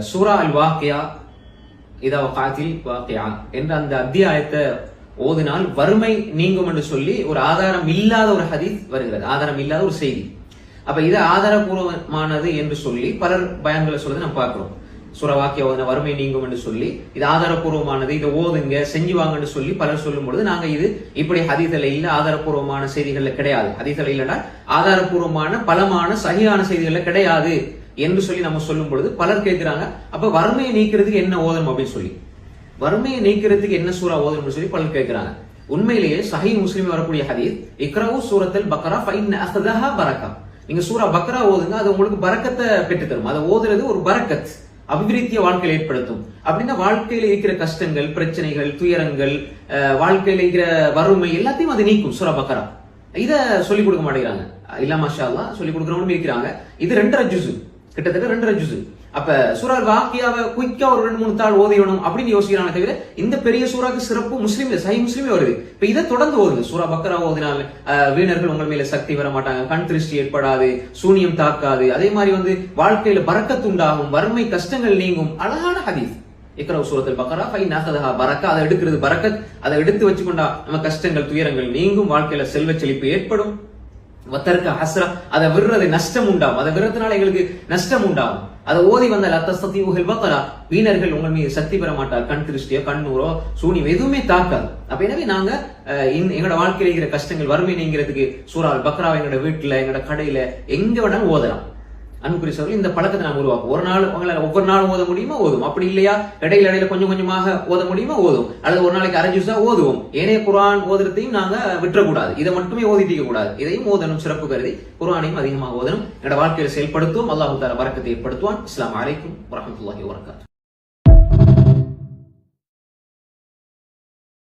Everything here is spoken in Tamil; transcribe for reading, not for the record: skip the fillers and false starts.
சூரா அல் வாக்கியா இதா வகாத்தில் வாக்கியா என்ற அந்த அத்தியாயத்தை ஓதினால் வறுமை நீங்கும் என்று சொல்லி ஒரு ஆதாரம் இல்லாத ஒரு ஹதீஸ் வருகிறது, ஆதாரம் இல்லாத ஒரு செய்தி. அப்ப இது ஆதாரபூர்வமானது என்று சொல்லி பலர் பயான்களை சொல்றதை நம்ம பார்க்கிறோம். சூரா வாக்கியா ஓதின வறுமை நீங்கும் என்று சொல்லி இது ஆதாரபூர்வமானது, இதை ஓதுங்க செஞ்சு வாங்கன்னு சொல்லி பலர் சொல்லும் பொழுது நாங்க இது இப்படி ஹதீஸ்ல இல்ல, ஆதாரபூர்வமான செய்திகள்ல கிடையாது, ஹதீஸ்ல இல்லைன்னா ஆதாரபூர்வமான பலமான சகியான செய்திகள்ல கிடையாது என்று சொல்லி நம்ம சொல்லும் பொழுது பலர் கேட்கிறாங்க, அப்ப வறுமையை நீக்கிறதுக்கு என்ன ஓதணும் அப்படின்னு சொல்லி, வறுமையை நீக்கிறதுக்கு என்ன சூரா ஓதணும்னு சொல்லி பலர் கேட்கிறாங்க. உண்மையிலேயே சஹீஹ் முஸ்லிம் வரக்கூடிய ஹதீஸ் இக்ரவு சூரத்துல் பக்ரா ஃபஇன் அஹ்தஹா பரக்கா, நீங்க சூரா பக்ரா ஓதுங்க, அது உங்களுக்கு பரக்கத்தை பெற்று தரும். அதை ஓதுறது ஒரு பரக்கத், அபிவிருத்திய வாழ்க்கையில் ஏற்படுத்தும். அப்படின்னா வாழ்க்கையில இருக்கிற கஷ்டங்கள், பிரச்சனைகள், துயரங்கள், வாழ்க்கையில இருக்கிற வறுமை எல்லாத்தையும் அது நீக்கும் சூரா பக்ரா. இத சொல்லிக் கொடுக்க மாட்டேங்கிறாங்க. இல்ல மாஷா அல்லாஹ் சொல்லிக் கொடுக்கறவங்க இருக்கிறாங்க. இது 2.5 ஜுஸ், கிட்டத்தட்ட 2.5 ஜுஸ். அப்ப சூரா வாக்கியாவை குயிக்கா ஒரு 2-3 தாள் ஓதியணும் அப்படின்னு யோசிக்கிறாங்க தவிர இந்த பெரிய சூறாக்கு சிறப்பு முஸ்லீம்ல சஹீஹ் முஸ்லிமே வருது. இப்ப இதை தொடர்ந்து ஓதுங்க. சூரா பக்ரா ஓதினால் வீணர்கள் உங்கள் மேல சக்தி வர மாட்டாங்க, கண் திருஷ்டி ஏற்படாது, சூனியம் தாக்காது, அதே மாதிரி வாழ்க்கையில பரக்கத்து உண்டாகும், வறுமை கஷ்டங்கள் நீங்கும். அழகான ஹதீஸ் இக்ரவு சூரத்துல் பக்ரா ஃபஇன் அஹ்தஹா பரக்கா, அதை எடுக்கிறது பரக்கத், அதை எடுத்து வச்சுக்கொண்டா நம்ம கஷ்டங்கள் துயரங்கள் நீங்கும், வாழ்க்கையில செல்வ செழிப்பு ஏற்படும். வத்தர்க்க ஹஸ்ரா, அதை விடுறது நஷ்டம் உண்டாகும், அதை விடுறதுனால எங்களுக்கு நஷ்டம் உண்டாகும். அதை ஓதி வந்தால் அத்தஸ்தீவுல் பக்ரா, வீணர்கள் உங்கள் மீது சக்தி பெற மாட்டார், கண் திருஷ்டியோ கண்ணூரோ சூனியம் எதுவுமே தாக்காது. அப்ப எனவே நாங்க எங்களோட வாழ்க்கையில இருக்கிற கஷ்டங்கள் வறுமை நீங்கிறதுக்கு சூரா அல் பக்ரா எங்களோட வீட்டுல எங்களோட கடையில எங்க வேணாலும் ஓதலாம். அன்புக்குரிய சகோதரர்களே, இந்த பழக்கத்தை நாம் உருவாக்கும். ஒரு நாள் உங்களால் ஒவ்வொரு நாளும் ஓத முடியுமா ஓதும், அப்படி இல்லையா இடையில கொஞ்சம் கொஞ்சமாக ஓத முடியுமா ஓதும், அல்லது ஒரு நாளைக்கு 1/2 ஜுஸா ஓதுவோம். ஏனைய குர்ஆன் ஓதுறதையும் நாங்க விட்டுறக்கூடாது, இதை மட்டுமே ஓதிட்டு கூடாது, இதையும் ஓதணும் சிறப்பு கருதி குர்ஆனையும் அதிகமாக ஓதணும். என்னோட வாழ்க்கையில செயல்படுத்துவோம். அல்லாஹ் தஆலா பரக்கத்தை ஏற்படுத்துவான். அஸ்ஸலாமு அலைக்கும் வரஹ்மத்துல்லாஹி வபரகாத்துஹு.